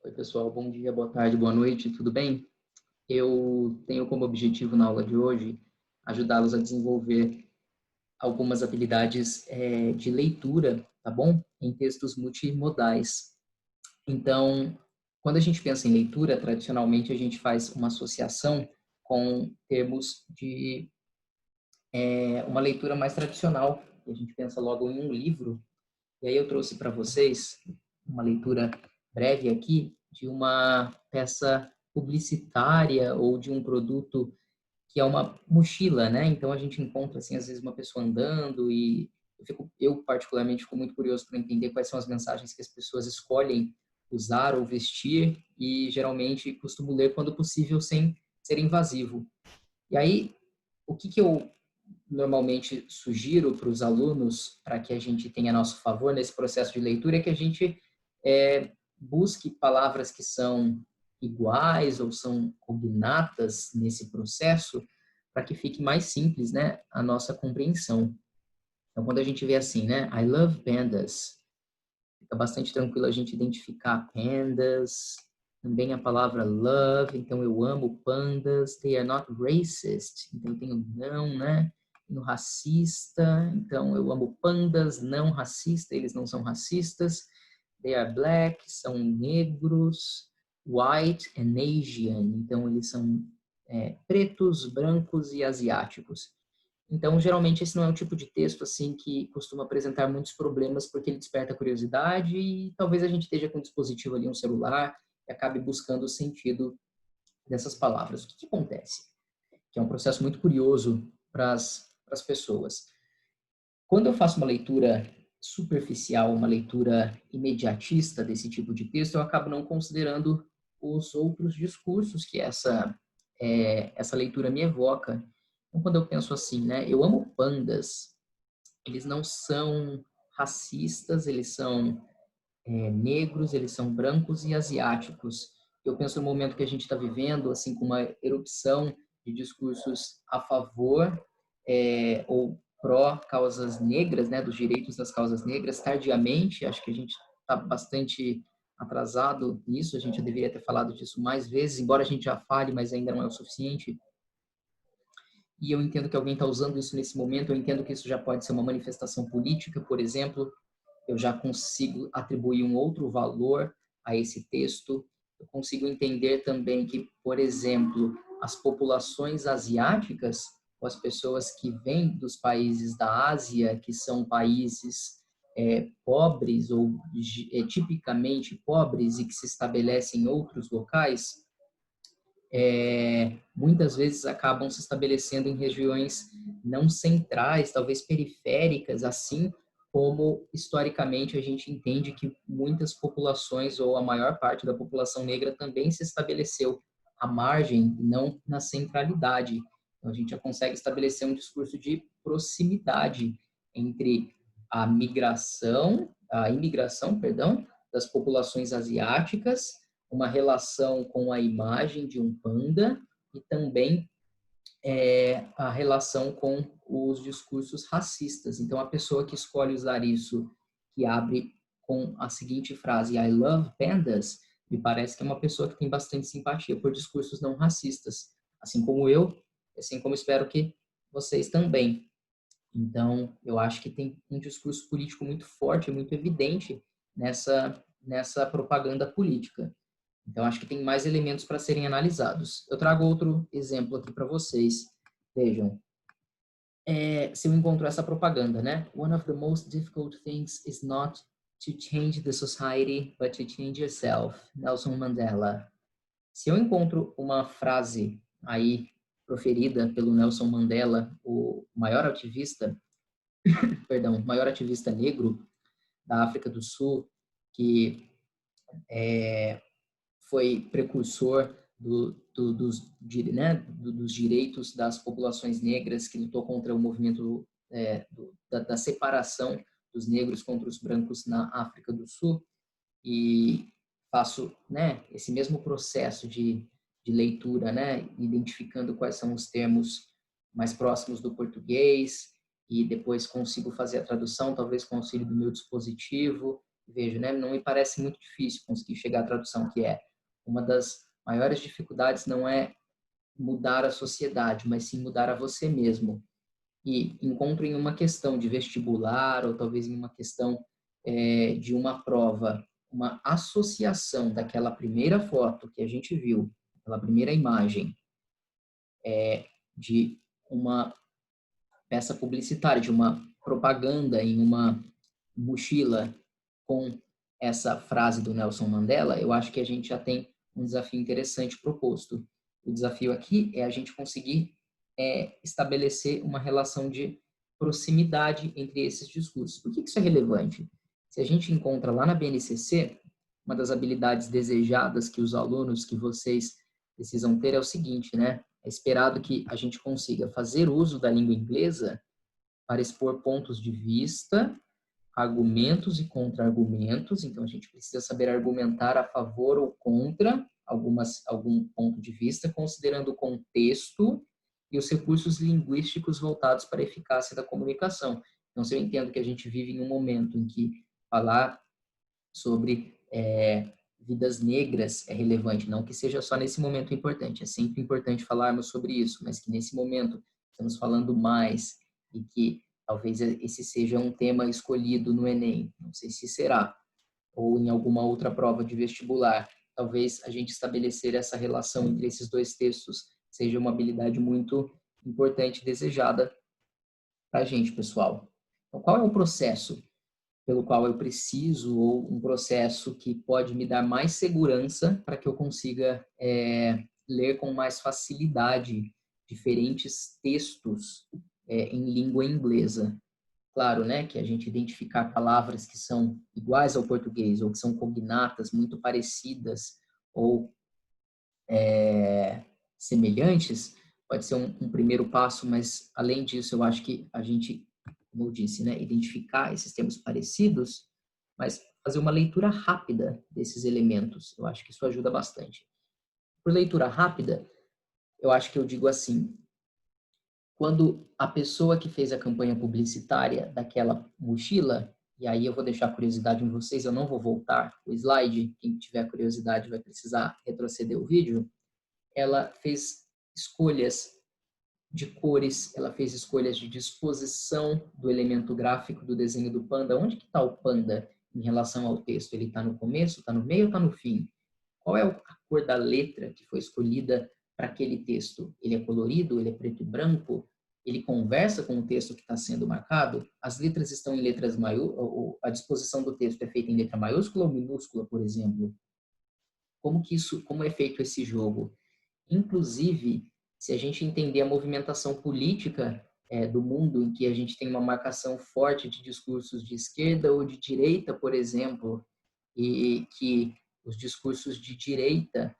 Oi, pessoal. Bom dia, boa tarde, boa noite, tudo bem? Eu tenho como objetivo na aula de hoje ajudá-los a desenvolver algumas habilidades de leitura, tá bom? Em textos multimodais. Então, quando a gente pensa em leitura, tradicionalmente a gente faz uma associação com termos de uma leitura mais tradicional. E a gente pensa logo em um livro. E aí eu trouxe para vocês uma leitura breve aqui de uma peça publicitária ou de um produto que é uma mochila, né? Então a gente encontra assim às vezes uma pessoa andando e eu particularmente fico muito curioso para entender quais são as mensagens que as pessoas escolhem usar ou vestir e geralmente costumo ler quando possível sem ser invasivo. E aí o que eu normalmente sugiro para os alunos, para que a gente tenha a nosso favor nesse processo de leitura, é que a gente busque palavras que são iguais ou são cognatas nesse processo, para que fique mais simples, né, a nossa compreensão. Então, quando a gente vê assim, né, I love pandas, fica bastante tranquilo a gente identificar pandas, também a palavra love, então eu amo pandas, they are not racist, então eu tenho não, né? No racista, então eu amo pandas, não racista, eles não são racistas, they are black, são negros, white and Asian, então eles são pretos, brancos e asiáticos. Então, geralmente, esse não é um tipo de texto assim que costuma apresentar muitos problemas, porque ele desperta curiosidade e talvez a gente esteja com um dispositivo ali, um celular, e acabe buscando o sentido dessas palavras. O que acontece? Que é um processo muito curioso para as pessoas. Quando eu faço uma leitura superficial, uma leitura imediatista desse tipo de texto, eu acabo não considerando os outros discursos que essa leitura me evoca. Então, quando eu penso assim, né, eu amo pandas, eles não são racistas, eles são negros, eles são brancos e asiáticos. Eu penso no momento que a gente está vivendo, assim, com uma erupção de discursos a favor ou pró causas negras, né, dos direitos das causas negras, tardiamente, acho que a gente está bastante atrasado nisso, a gente já deveria ter falado disso mais vezes, embora a gente já fale, mas ainda não é o suficiente. E eu entendo que alguém está usando isso nesse momento, eu entendo que isso já pode ser uma manifestação política, por exemplo, eu já consigo atribuir um outro valor a esse texto. Eu consigo entender também que, por exemplo, as populações asiáticas, ou as pessoas que vêm dos países da Ásia, que são países pobres ou tipicamente pobres e que se estabelecem em outros locais, muitas vezes acabam se estabelecendo em regiões não centrais, talvez periféricas, assim como historicamente a gente entende que muitas populações ou a maior parte da população negra também se estabeleceu à margem, não na centralidade. Então a gente já consegue estabelecer um discurso de proximidade entre a imigração, perdão, das populações asiáticas, uma relação com a imagem de um panda e também a relação com os discursos racistas. Então, a pessoa que escolhe usar isso, que abre com a seguinte frase, I love pandas, me parece que é uma pessoa que tem bastante simpatia por discursos não racistas, assim como eu, assim como espero que vocês também. Então, eu acho que tem um discurso político muito forte, muito evidente nessa propaganda política. Então, acho que tem mais elementos para serem analisados. Eu trago outro exemplo aqui para vocês. Vejam, se eu encontro essa propaganda, né? One of the most difficult things is not to change the society, but to change yourself. Nelson Mandela. Se eu encontro uma frase aí proferida pelo Nelson Mandela, o maior ativista, perdão, maior ativista negro da África do Sul, que foi precursor dos direitos das populações negras, que lutou contra o movimento da separação dos negros contra os brancos na África do Sul, e faço esse mesmo processo de leitura, identificando quais são os termos mais próximos do português, e depois consigo fazer a tradução, talvez com o auxílio do meu dispositivo, vejo, né? Não me parece muito difícil conseguir chegar à tradução, que é uma das maiores dificuldades não é mudar a sociedade, mas sim mudar a você mesmo. E encontro em uma questão de vestibular ou talvez em uma questão de uma prova, uma associação daquela primeira foto que a gente viu, aquela primeira imagem de uma peça publicitária, de uma propaganda em uma mochila com essa frase do Nelson Mandela, eu acho que a gente já tem um desafio interessante proposto. O desafio aqui é a gente conseguir estabelecer uma relação de proximidade entre esses discursos. Por que isso é relevante? Se a gente encontra lá na BNCC, uma das habilidades desejadas que os alunos, que vocês precisam ter é o seguinte, né? É esperado que a gente consiga fazer uso da língua inglesa para expor pontos de vista, argumentos e contra-argumentos. Então, a gente precisa saber argumentar a favor ou contra algum ponto de vista, considerando o contexto e os recursos linguísticos voltados para a eficácia da comunicação. Então, se eu entendo que a gente vive em um momento em que falar sobre vidas negras é relevante, não que seja só nesse momento importante, é sempre importante falarmos sobre isso, mas que nesse momento estamos falando mais e que talvez esse seja um tema escolhido no Enem, não sei se será, ou em alguma outra prova de vestibular. Talvez a gente estabelecer essa relação entre esses dois textos seja uma habilidade muito importante e desejada para a gente, pessoal. Então, qual é o processo pelo qual eu preciso, ou um processo que pode me dar mais segurança para que eu consiga ler com mais facilidade diferentes textos em língua inglesa? Claro, né, que a gente identificar palavras que são iguais ao português, ou que são cognatas muito parecidas, ou semelhantes, pode ser um primeiro passo, mas além disso, eu acho que a gente, como eu disse, né, identificar esses termos parecidos, mas fazer uma leitura rápida desses elementos, eu acho que isso ajuda bastante. Por leitura rápida, eu acho que eu digo assim, quando a pessoa que fez a campanha publicitária daquela mochila, e aí eu vou deixar a curiosidade em vocês, eu não vou voltar o slide, quem tiver curiosidade vai precisar retroceder o vídeo, ela fez escolhas de cores, ela fez escolhas de disposição do elemento gráfico do desenho do panda. Onde que está o panda em relação ao texto? Ele está no começo, está no meio ou está no fim? Qual é a cor da letra que foi escolhida para aquele texto? Ele é colorido? Ele é preto e branco? Ele conversa com o texto que está sendo marcado? As letras estão em letras maiúsculas? A disposição do texto é feita em letra maiúscula ou minúscula, por exemplo? Como é feito esse jogo? Inclusive, se a gente entender a movimentação política do mundo, em que a gente tem uma marcação forte de discursos de esquerda ou de direita, por exemplo, e que os discursos de direita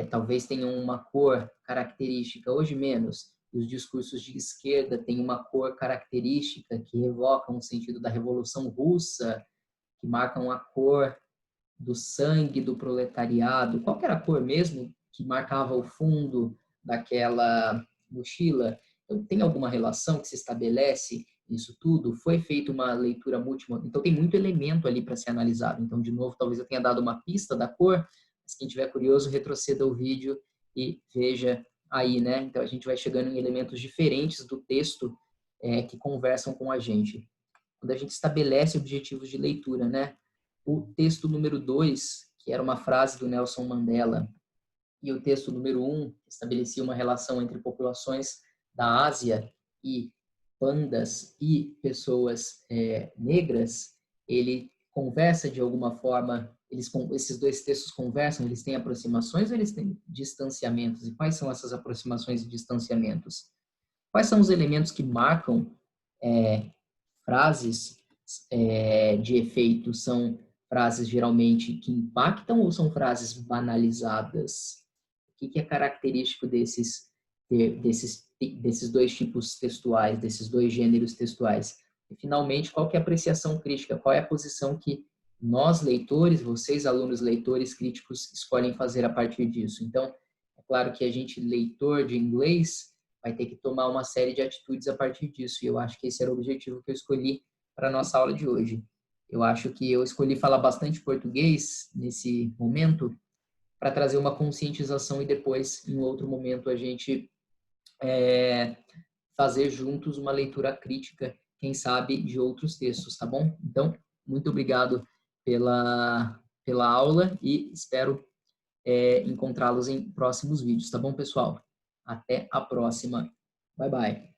talvez tenham uma cor característica, hoje menos, e os discursos de esquerda têm uma cor característica que evocam o sentido da Revolução Russa, que marcam a cor do sangue do proletariado, qual que era a cor mesmo que marcava o fundo daquela mochila? Então, tem alguma relação que se estabelece nisso tudo? Foi feita uma leitura múltipla, então tem muito elemento ali para ser analisado. Então, de novo, talvez eu tenha dado uma pista da cor, mas quem tiver curioso, retroceda o vídeo e veja aí, né? Então, a gente vai chegando em elementos diferentes do texto que conversam com a gente. Quando a gente estabelece objetivos de leitura, né? O texto número 2, que era uma frase do Nelson Mandela, e o texto número 1, que estabelecia uma relação entre populações da Ásia e pandas e pessoas negras, ele conversa de alguma forma, esses dois textos conversam, eles têm aproximações ou eles têm distanciamentos? E quais são essas aproximações e distanciamentos? Quais são os elementos que marcam frases de efeito? São frases geralmente que impactam ou são frases banalizadas? O que é característico desses dois tipos textuais, desses dois gêneros textuais? E, finalmente, qual que é a apreciação crítica? Qual é a posição que nós, leitores, vocês, alunos leitores críticos, escolhem fazer a partir disso? Então, é claro que a gente, leitor de inglês, vai ter que tomar uma série de atitudes a partir disso. E eu acho que esse era o objetivo que eu escolhi para a nossa aula de hoje. Eu acho que eu escolhi falar bastante português nesse momento para trazer uma conscientização e depois, em outro momento, a gente fazer juntos uma leitura crítica, quem sabe, de outros textos, tá bom? Então, muito obrigado pela aula e espero encontrá-los em próximos vídeos, tá bom, pessoal? Até a próxima. Bye, bye.